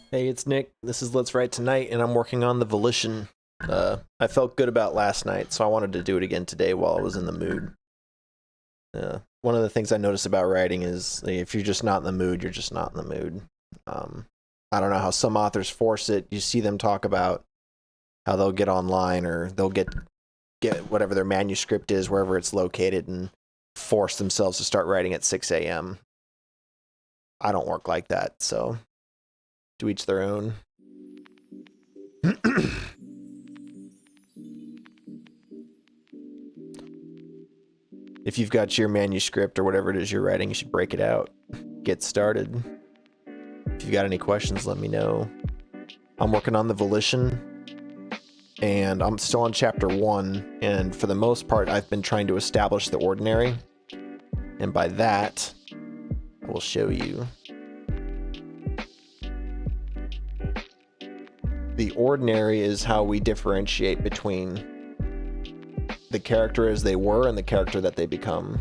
Hey, it's Nick. This is Let's Write Tonight, and I'm working on the Volition. I felt good about last night, so I wanted to do it again today while I was in the mood. One of the things I notice about writing is if you're just not in the mood, you're just not in the mood. I don't know how some authors force it. You see them talk about how they'll get online or they'll get whatever their manuscript is, wherever it's located, and force themselves to start writing at 6 a.m. I don't work like that, so to each their own. If you've got your manuscript or whatever it is you're writing, you should break it out. Get started. If you've got any questions, let me know. I'm working on the Volition, and I'm still on chapter 1, and for the most part, I've been trying to establish the ordinary. And by that, I will show you. The ordinary is how we differentiate between the character as they were and the character that they become.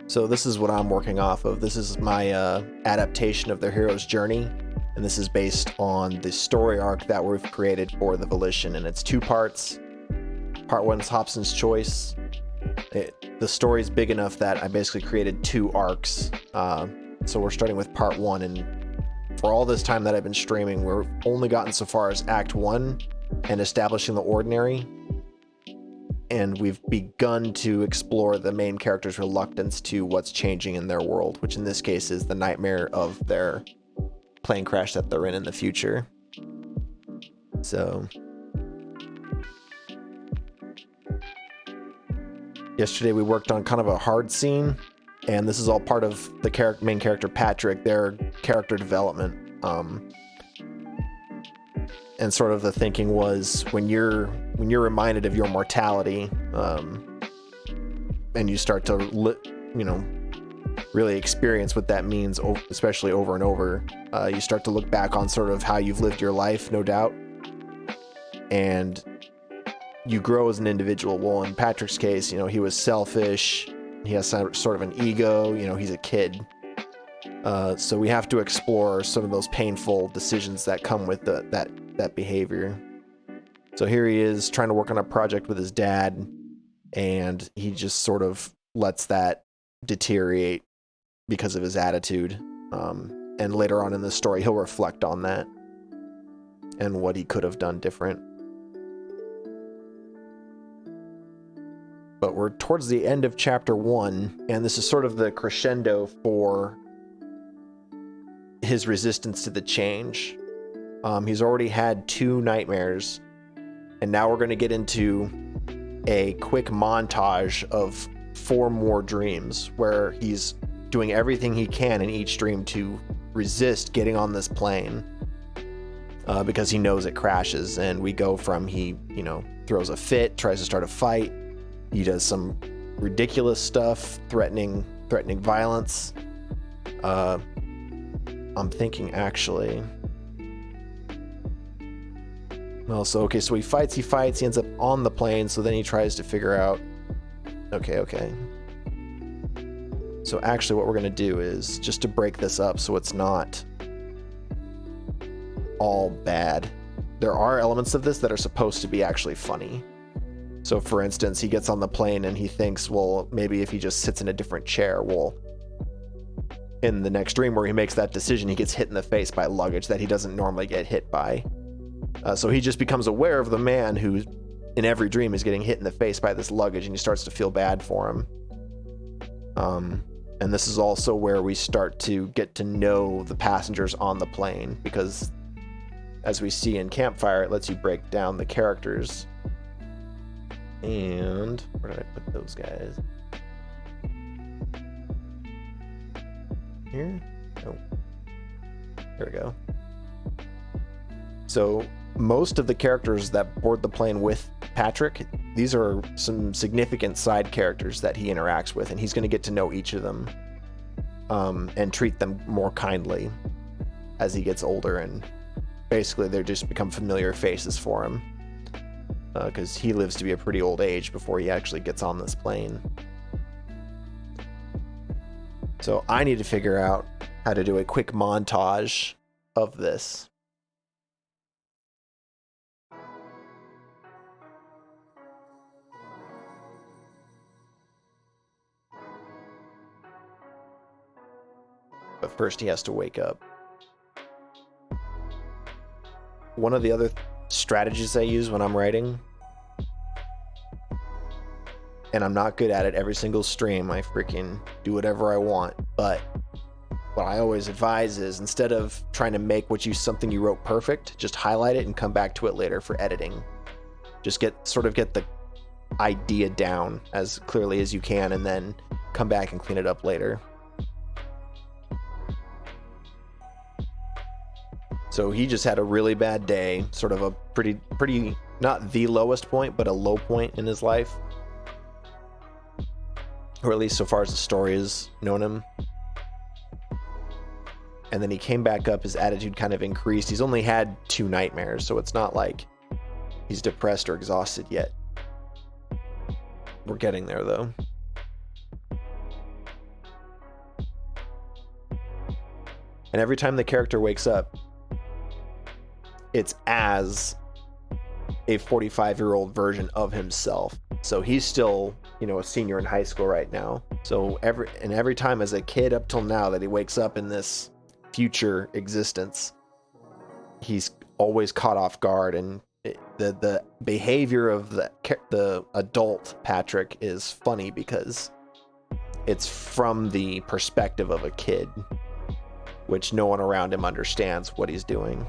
So this is what I'm working off of. This is my adaptation of their hero's journey, and this is based on the story arc that we've created for the Volition, and it's 2 parts. Part 1 is Hobson's Choice. The story's big enough that I basically created 2 arcs. So we're starting with part 1, and for all this time that I've been streaming, we've only gotten so far as Act 1 and establishing the ordinary. And we've begun to explore the main character's reluctance to what's changing in their world, which in this case is the nightmare of their plane crash that they're in the future. So yesterday we worked on kind of a hard scene, and this is all part of the main character Patrick, their character development. And sort of the thinking was when you're reminded of your mortality, and you start to really experience what that means, especially over and over, you start to look back on sort of how you've lived your life, no doubt, and you grow as an individual. Well, in Patrick's case, he was selfish. He has sort of an ego. He's a kid. So we have to explore some of those painful decisions that come with that behavior. So here he is trying to work on a project with his dad, and he just sort of lets that deteriorate because of his attitude. And later on in the story, he'll reflect on that and what he could have done different. But we're towards the end of chapter 1, and this is sort of the crescendo for his resistance to the change. He's already had 2 nightmares, and now we're going to get into a quick montage of 4 more dreams where he's doing everything he can in each dream to resist getting on this plane, because he knows it crashes. And we go from he throws a fit, tries to start a fight, he does some ridiculous stuff, threatening violence. I'm thinking actually. Well, so he fights, he ends up on the plane, so then he tries to figure out, okay. So actually what we're gonna do is, just to break this up so it's not all bad, there are elements of this that are supposed to be actually funny. So for instance, he gets on the plane and he thinks, well, maybe if he just sits in a different chair, well, in the next dream where he makes that decision, he gets hit in the face by luggage that he doesn't normally get hit by. So he just becomes aware of the man who in every dream is getting hit in the face by this luggage, and he starts to feel bad for him. And this is also where we start to get to know the passengers on the plane, because as we see in Campfire, it lets you break down the characters. And where did I put those guys? Here? Oh, there we go. So most of the characters that board the plane with Patrick, these are some significant side characters that he interacts with, and he's going to get to know each of them, and treat them more kindly as he gets older, and basically they just become familiar faces for him, because he lives to be a pretty old age before he actually gets on this plane. So I need to figure out how to do a quick montage of this. But first he has to wake up. One of the other strategies I use when I'm writing, and I'm not good at it every single stream, I freaking do whatever I want, but what I always advise is, instead of trying to make something you wrote perfect, just highlight it and come back to it later for editing. Just get the idea down as clearly as you can, and then come back and clean it up later. So he just had a really bad day, sort of a pretty, not the lowest point, but a low point in his life. Or at least so far as the story has known him. And then he came back up, his attitude kind of increased. He's only had 2 nightmares, so it's not like he's depressed or exhausted yet. We're getting there, though. And every time the character wakes up, it's as a 45-year-old version of himself. So he's still, a senior in high school right now. So every time as a kid up till now that he wakes up in this future existence, he's always caught off guard, and the behavior of the adult Patrick is funny because it's from the perspective of a kid, which no one around him understands what he's doing.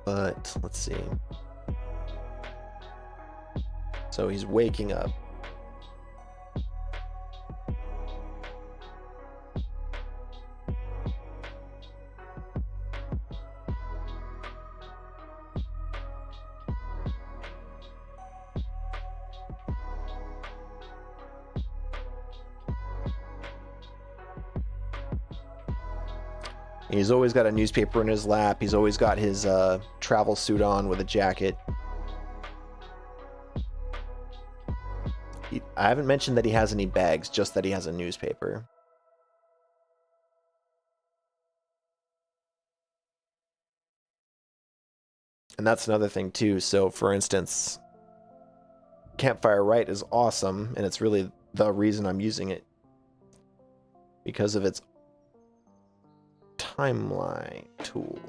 But let's see. So he's waking up. He's always got a newspaper in his lap. He's always got his travel suit on with a jacket. I haven't mentioned that he has any bags, just that he has a newspaper. And that's another thing too. So for instance, Campfire Write is awesome, and it's really the reason I'm using it, because of its timeline tool.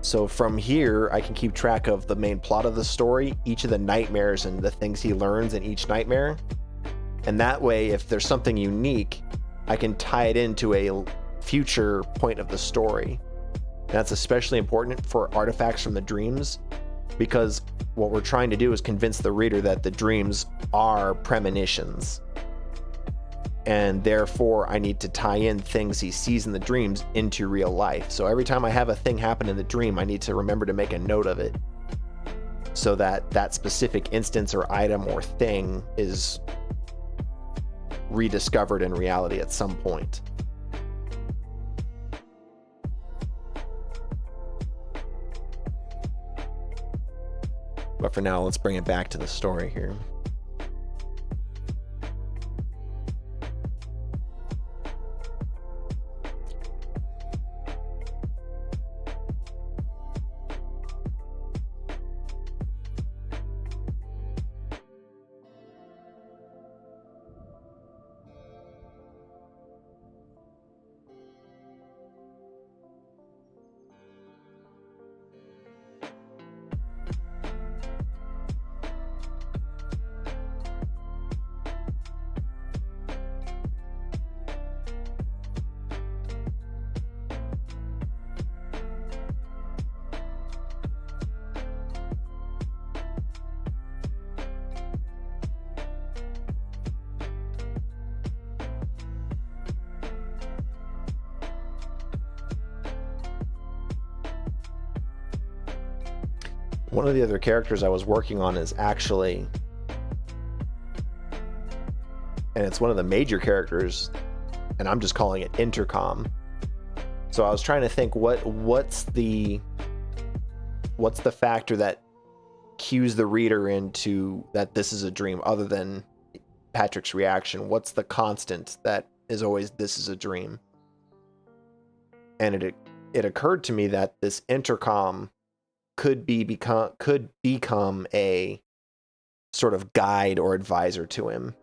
So from here, I can keep track of the main plot of the story, each of the nightmares and the things he learns in each nightmare. And that way, if there's something unique, I can tie it into a future point of the story. And that's especially important for artifacts from the dreams, because what we're trying to do is convince the reader that the dreams are premonitions. And therefore, I need to tie in things he sees in the dreams into real life. So every time I have a thing happen in the dream, I need to remember to make a note of it, so that that specific instance or item or thing is rediscovered in reality at some point. But for now, let's bring it back to the story here. One of the other characters I was working on is actually, and it's one of the major characters, and I'm just calling it Intercom. So I was trying to think what's the factor that cues the reader into that this is a dream other than Patrick's reaction? What's the constant that is always this is a dream? And it occurred to me that this intercom could become a sort of guide or advisor to him,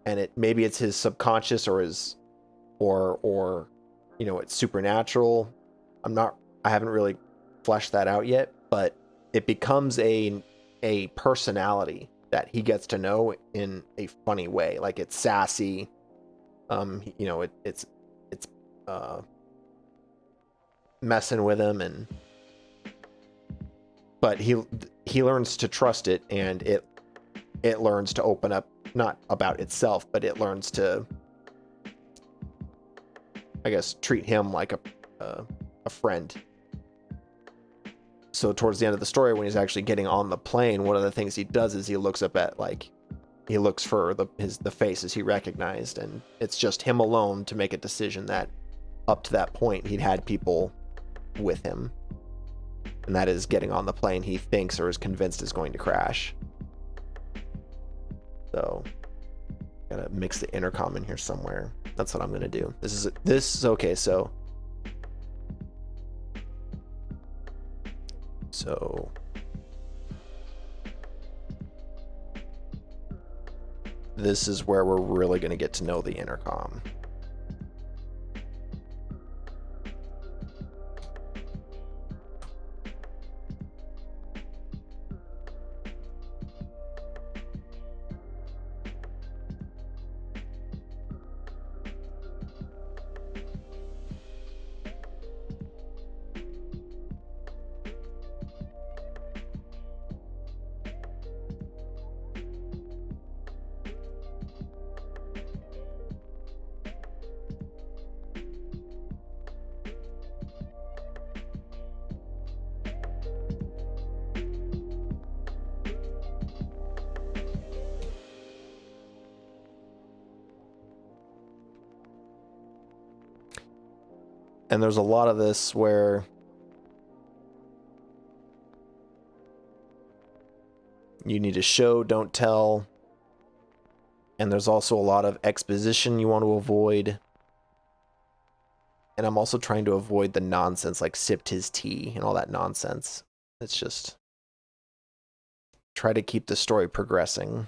and maybe it's his subconscious or his or you know, it's supernatural. I haven't really fleshed that out yet, but it becomes a personality that he gets to know in a funny way. Like, it's sassy. You know, it's messing with him, but he learns to trust it, and it learns to open up, not about itself, but it learns to, I guess, treat him like a friend. So towards the end of the story, when he's actually getting on the plane, one of the things he does is he looks up at, like, he looks for the faces he recognized, and it's just him alone to make a decision that up to that point he'd had people with him, and that is getting on the plane he thinks or is convinced is going to crash. So gotta mix the intercom in here somewhere. That's what I'm gonna do. This is okay. So this is where we're really gonna get to know the intercom. And there's a lot of this where you need to show, don't tell. And there's also a lot of exposition you want to avoid. And I'm also trying to avoid the nonsense, like sipped his tea and all that nonsense. It's just try to keep the story progressing.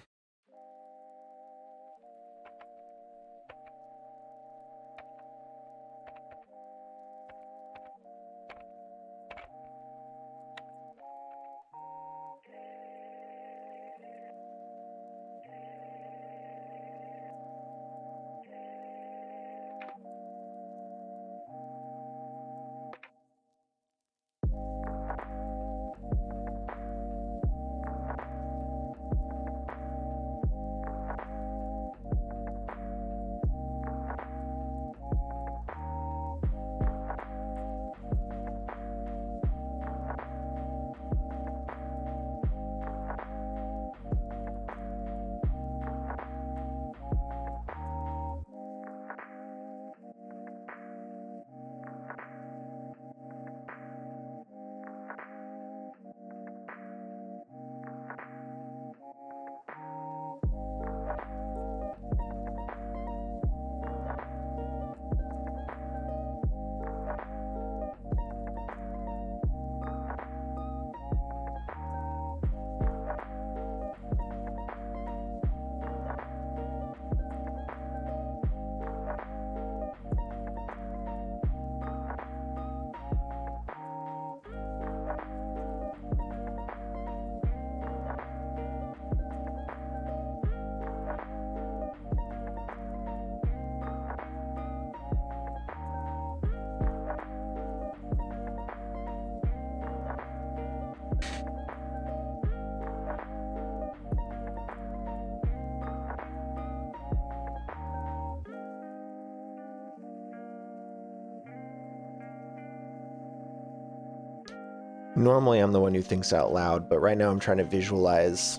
Normally I'm the one who thinks out loud, but right now I'm trying to visualize.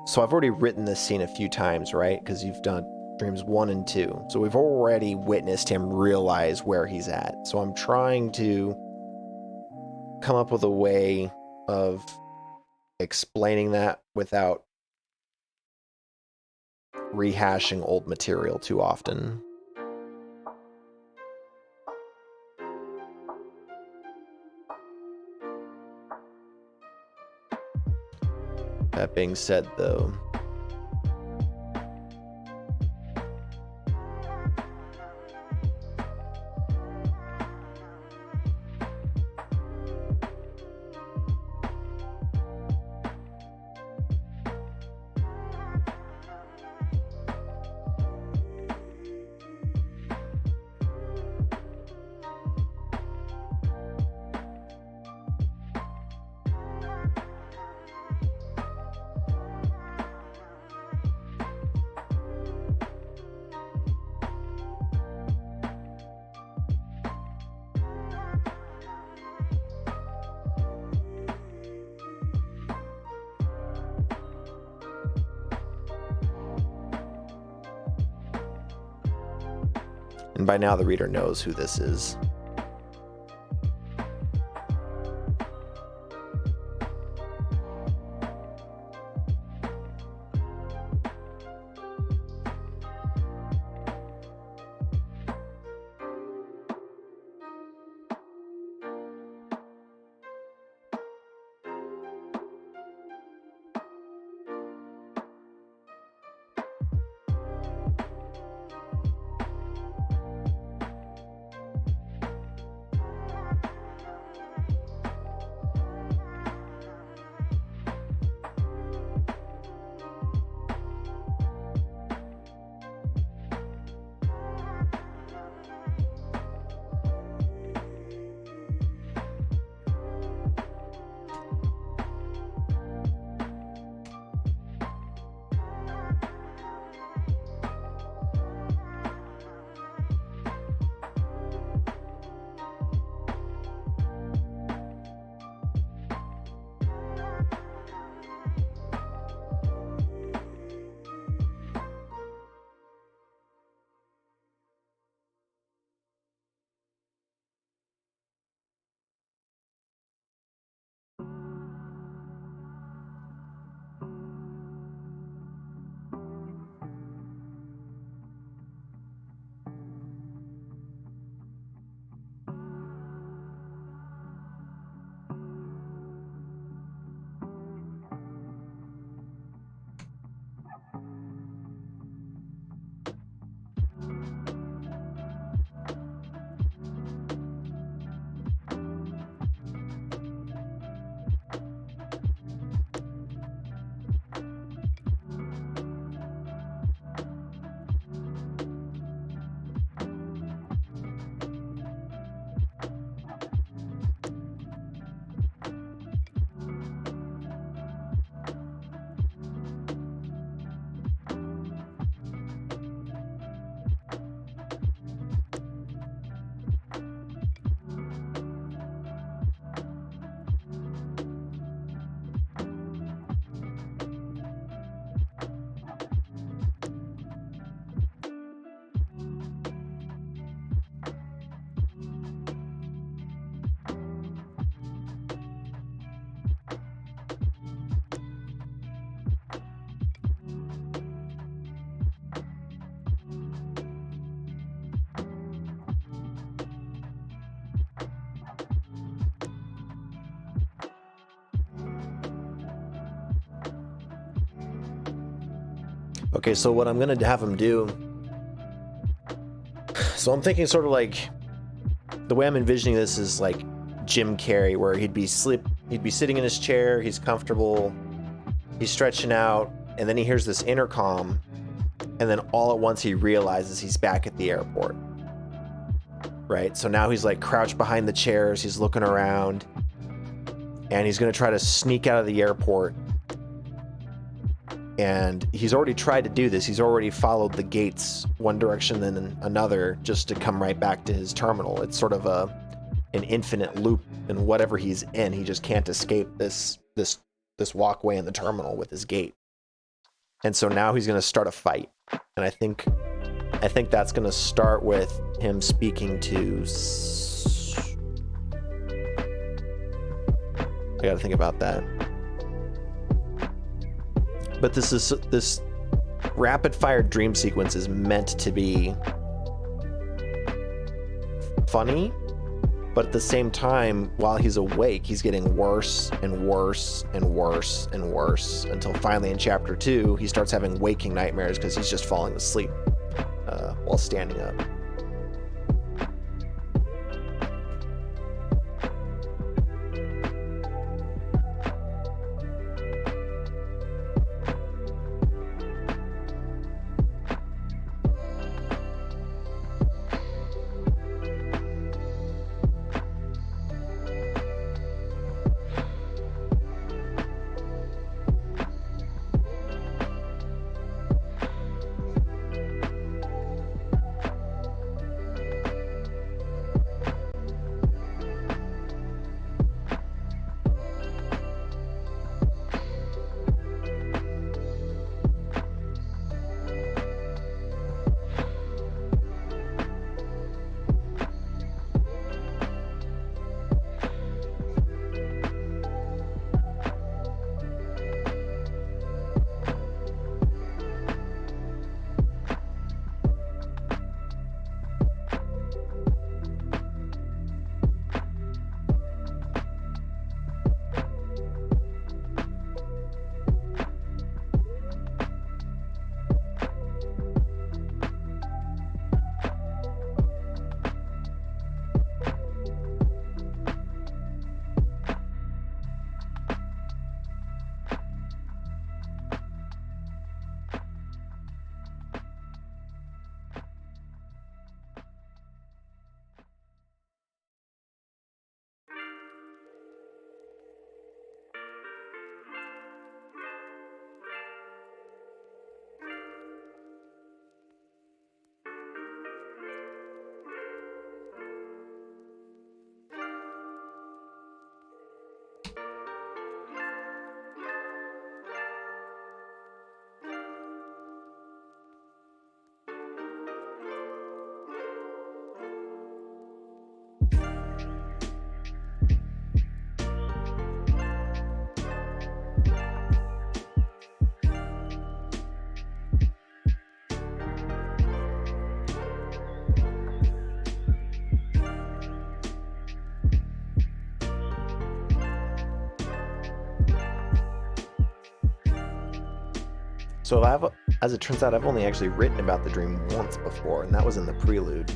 So I've already written this scene a few times, right? Because you've done dreams 1 and 2. So we've already witnessed him realize where he's at. So I'm trying to come up with a way of explaining that without rehashing old material too often. That being said, though, and by now the reader knows who this is. Okay, so what I'm gonna have him do, so I'm thinking sort of like, the way I'm envisioning this is like Jim Carrey, where he'd be sitting in his chair, he's comfortable, he's stretching out, and then he hears this intercom, and then all at once he realizes he's back at the airport. Right? So now he's like crouched behind the chairs, he's looking around, and he's gonna try to sneak out of the airport. And he's already tried to do this. He's already followed the gates one direction then another just to come right back to his terminal. It's sort of an infinite loop, and whatever he's in, he just can't escape this walkway in the terminal with his gate. And so now he's going to start a fight. And I think that's going to start with him speaking to... I got to think about that. But this rapid fire dream sequence is meant to be funny, but at the same time, while he's awake, he's getting worse and worse and worse and worse until finally in chapter 2, he starts having waking nightmares because he's just falling asleep while standing up. So as it turns out, I've only actually written about the dream once before, and that was in the prelude.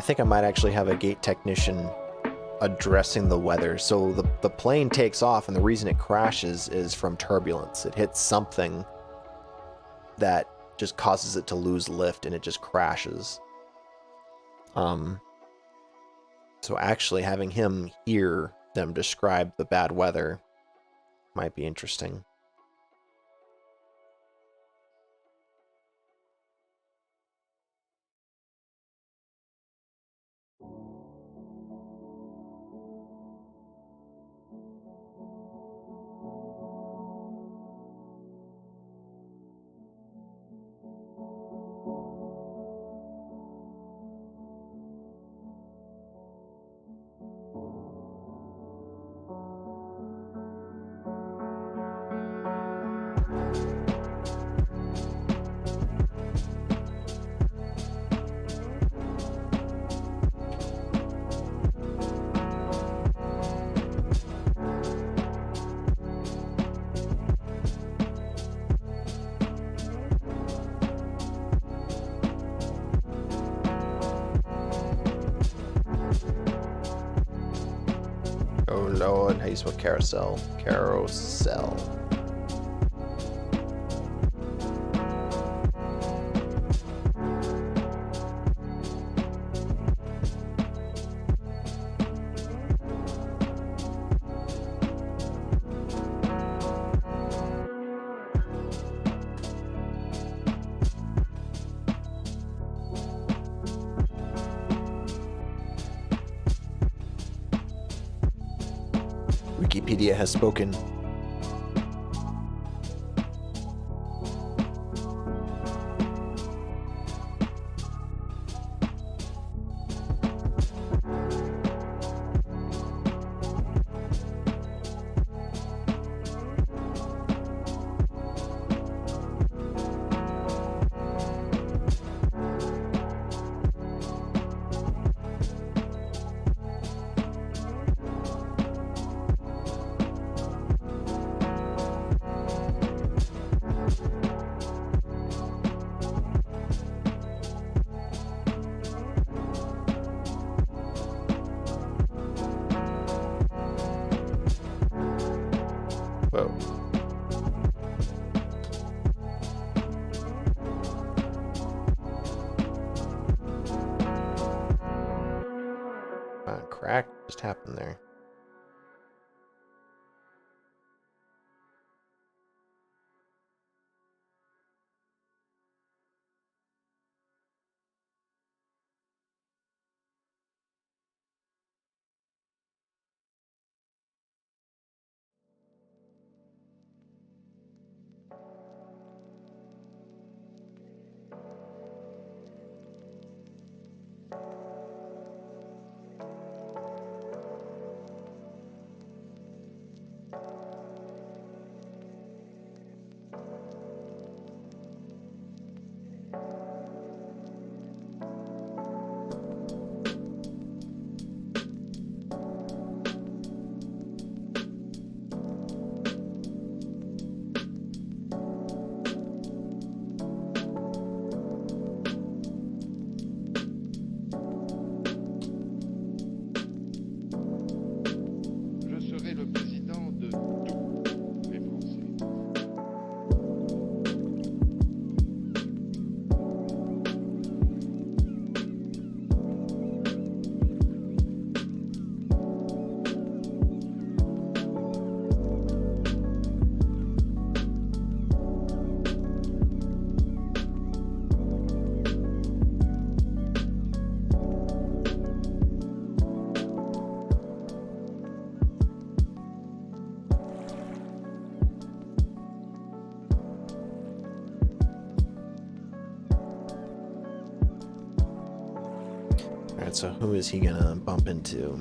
think I might actually have a gate technician addressing the weather. So the plane takes off, and the reason it crashes is from turbulence. It hits something that just causes it to lose lift, and it just crashes. So actually having him hear them describe the bad weather might be interesting. Oh Lord, how do you spell carousel? Carousel. Wikipedia has spoken. Whoa. Crack just happened there. Alright, so who is he gonna bump into?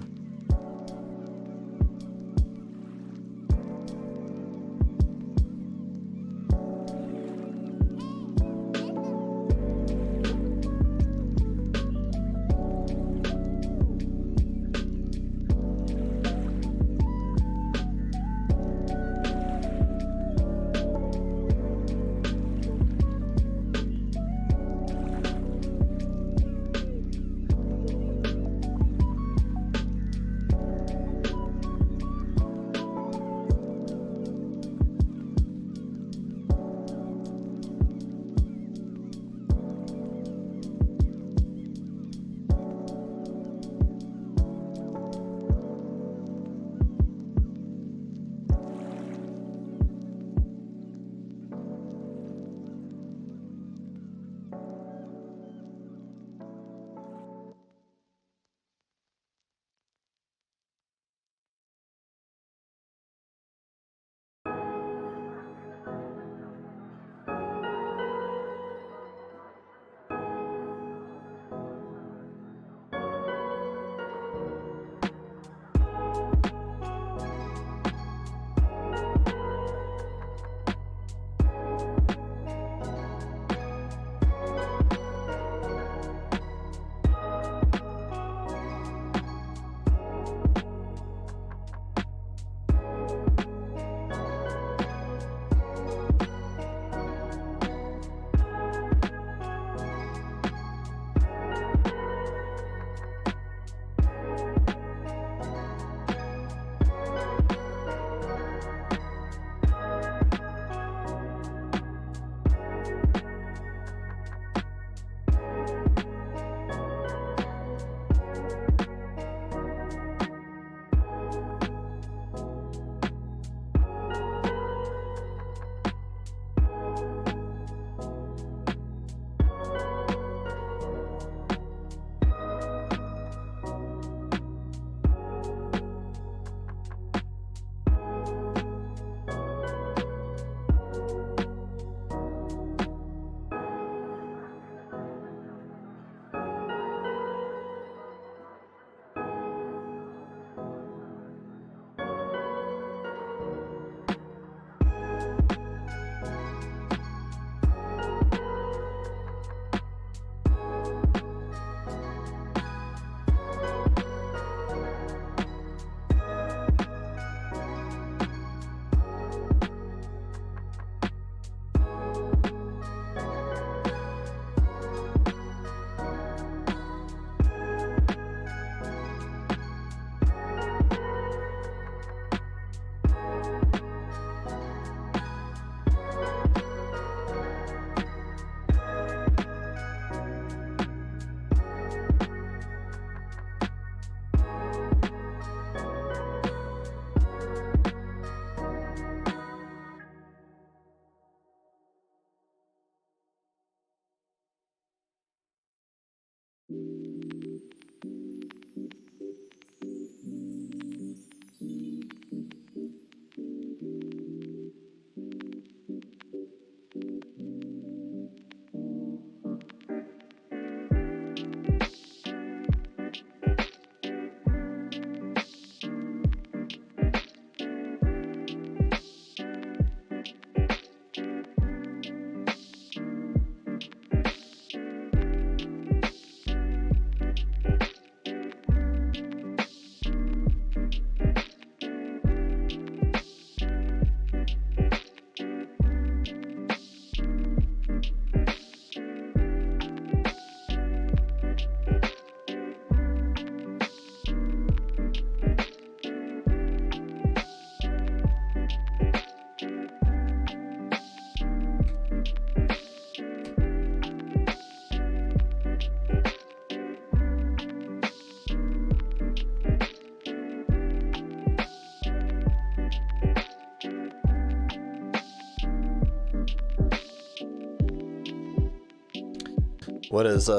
What does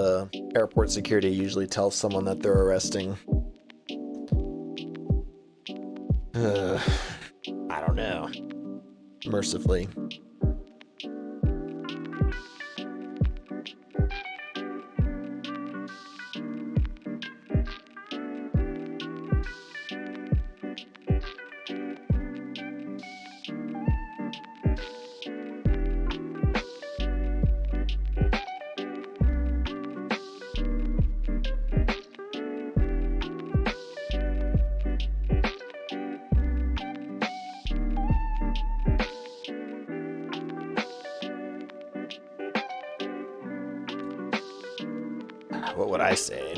airport security usually tell someone that they're arresting? I don't know. Mercifully. What would I say?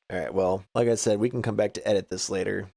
All right, well, like I said, we can come back to edit this later.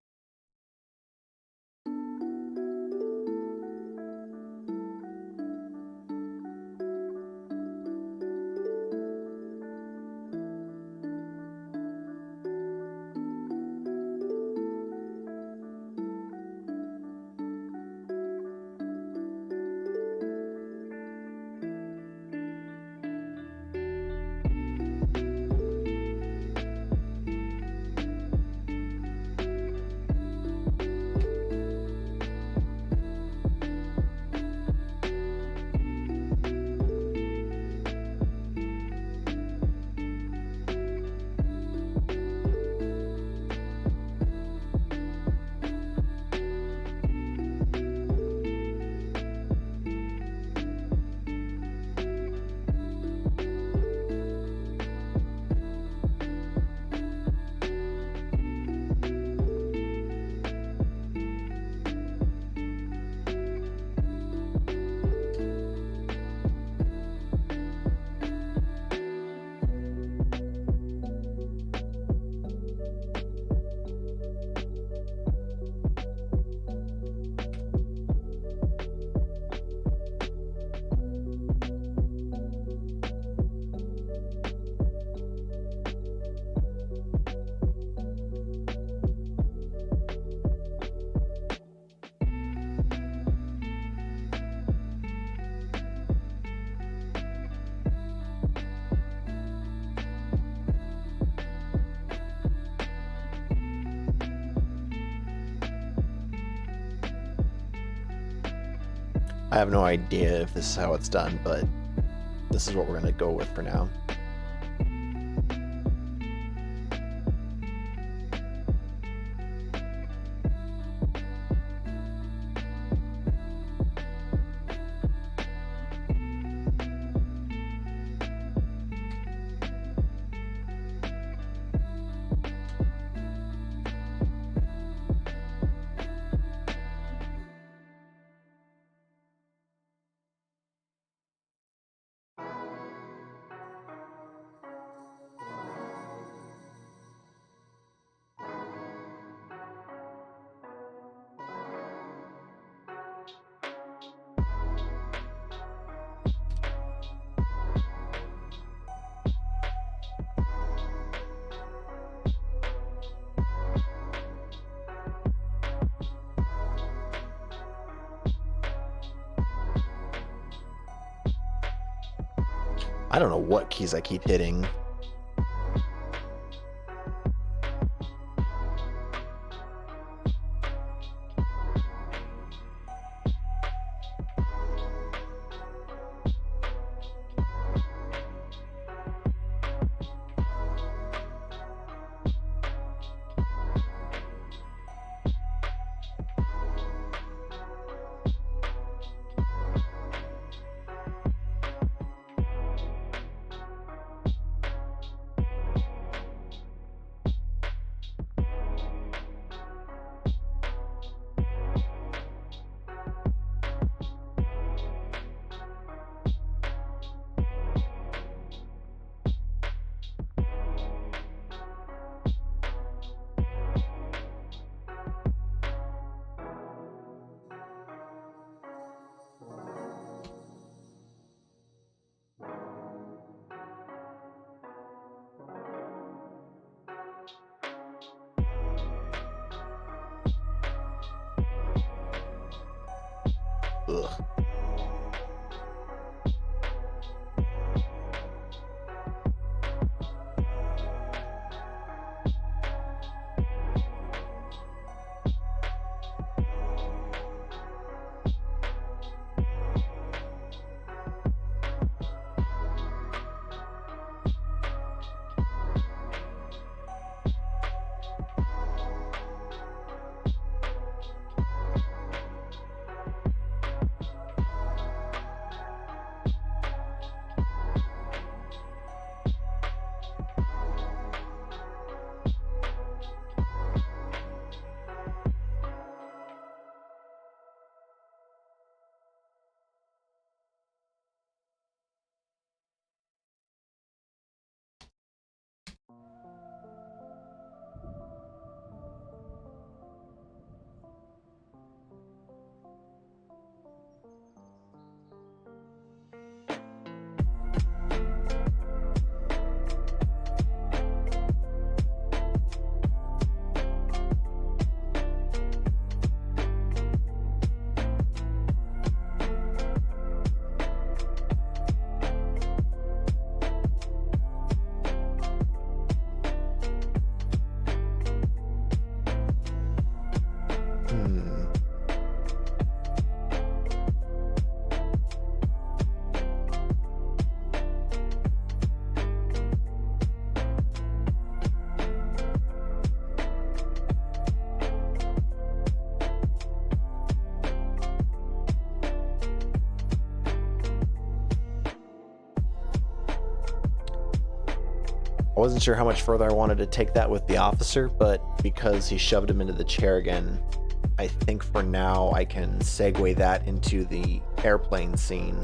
I have no idea if this is how it's done, but this is what we're going to go with for now. I don't know what keys I keep hitting. Ugh. I wasn't sure how much further I wanted to take that with the officer, but because he shoved him into the chair again, I think for now I can segue that into the airplane scene.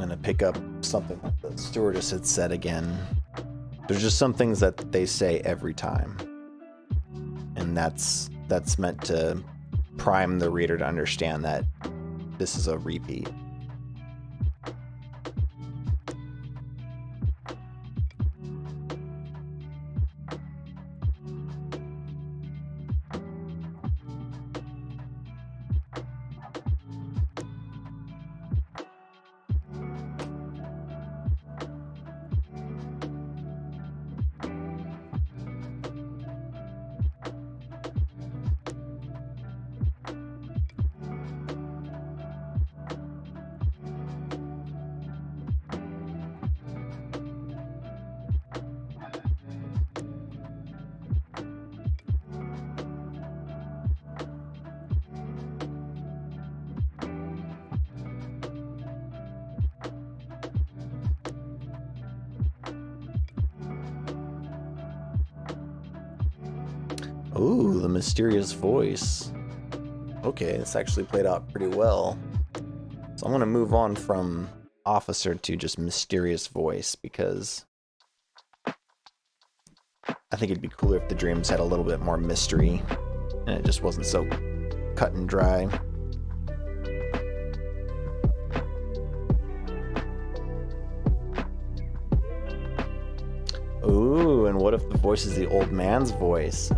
going to pick up something that the stewardess had said again. There's just some things that they say every time. And that's meant to prime the reader to understand that this is a repeat. Ooh, the mysterious voice. Okay, this actually played out pretty well. So I'm going to move on from officer to just mysterious voice, because I think it'd be cooler if the dreams had a little bit more mystery and it just wasn't so cut and dry. Ooh, and what if the voice is the old man's voice?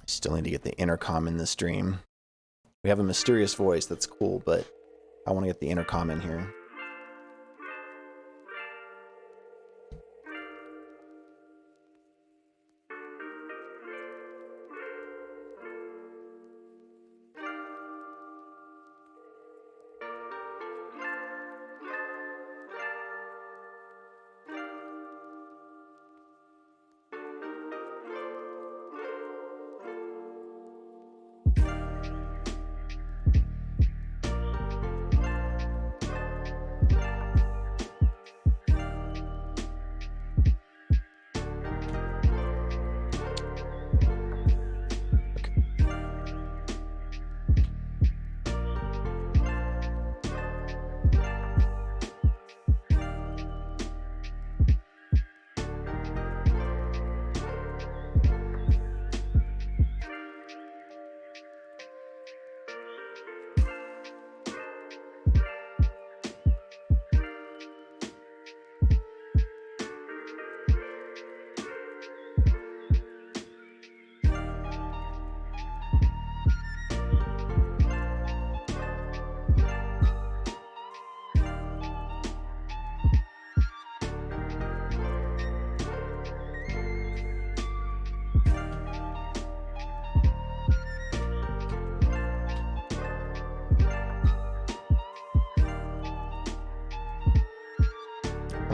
Still need to get the intercom in this stream. We have a mysterious voice, that's cool, but I want to get the intercom in here.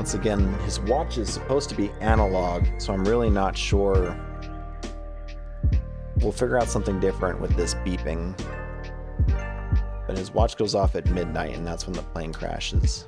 Once again, his watch is supposed to be analog, so I'm really not sure. We'll figure out something different with this beeping. But his watch goes off at midnight, and that's when the plane crashes.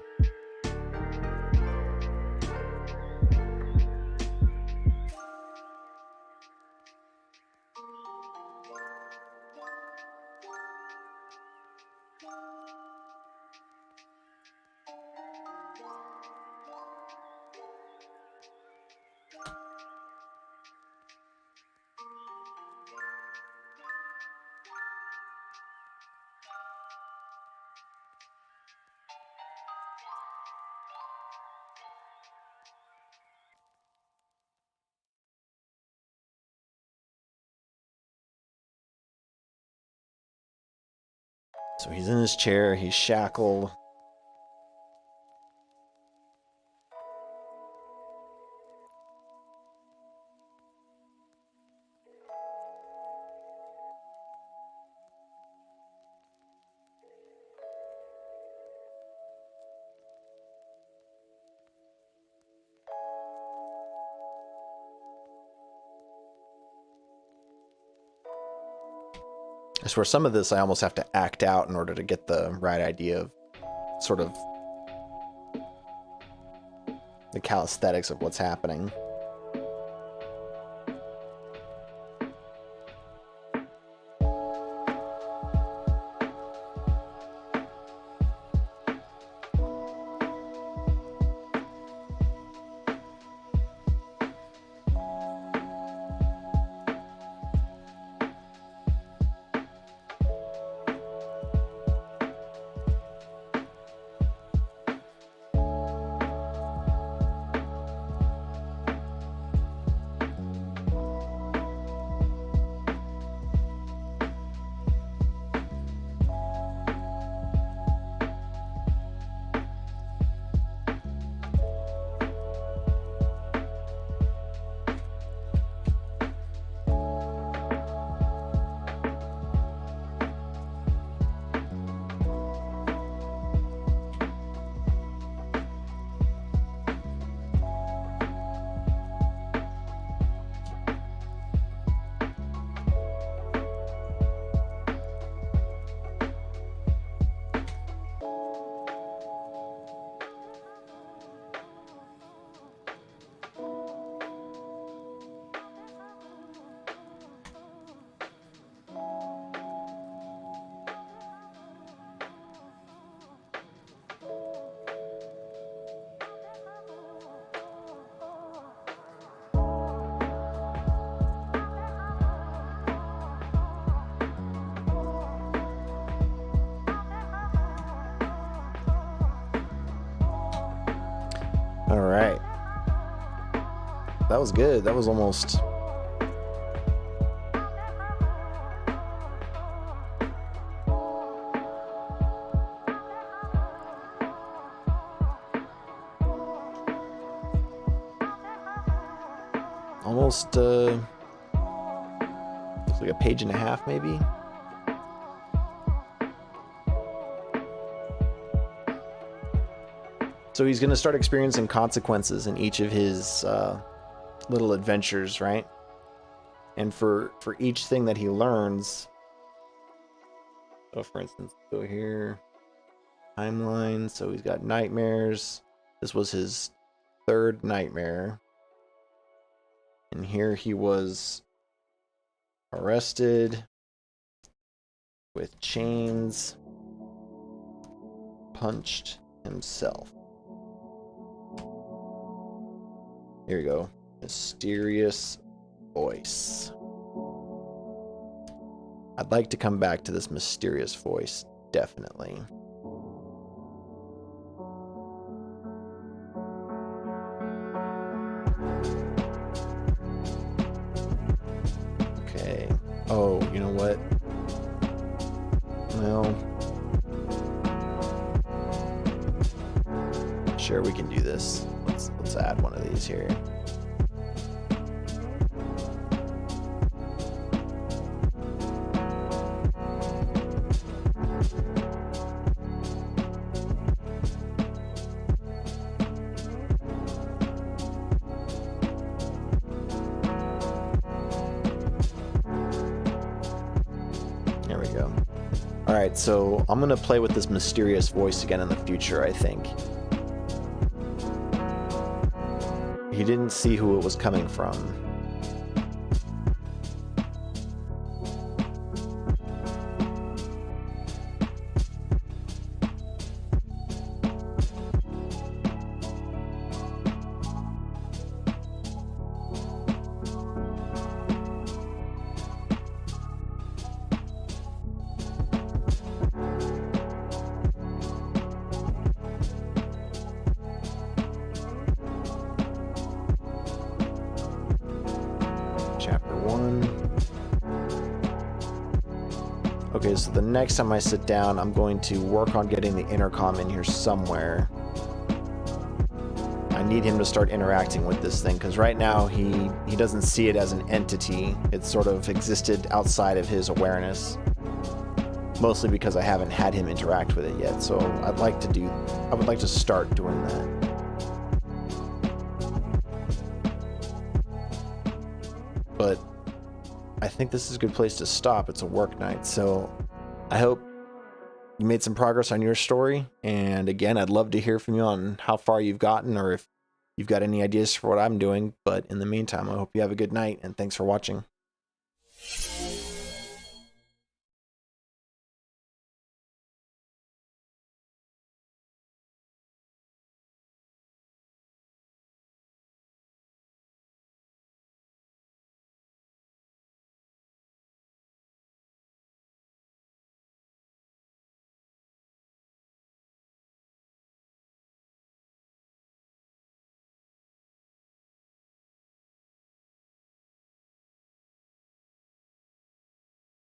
So he's in his chair, he's shackled. I swear some of this I almost have to act out in order to get the right idea of sort of the calisthenics of what's happening. All right. That was good. That was almost... almost, looks like a page and a half, maybe? So he's going to start experiencing consequences in each of his little adventures, right? And for each thing that he learns, so for instance, go here, timeline. So he's got nightmares. This was his third nightmare. And here he was arrested with chains, punched himself. Here we go. Mysterious voice. I'd like to come back to this mysterious voice, definitely. Okay. Oh, you know what? Well, sure, we can do this. Let's add one of these here. Alright, so I'm gonna play with this mysterious voice again in the future, I think. He didn't see who it was coming from. Chapter 1. Okay, so the next time I sit down, I'm going to work on getting the intercom in here somewhere. I need him to start interacting with this thing, because right now he doesn't see it as an entity. It sort of existed outside of his awareness. Mostly because I haven't had him interact with it yet, so I would like to start doing that. But I think this is a good place to stop. It's a work night, so I hope you made some progress on your story. And again, I'd love to hear from you on how far you've gotten, or if you've got any ideas for what I'm doing. But in the meantime, I hope you have a good night, and thanks for watching.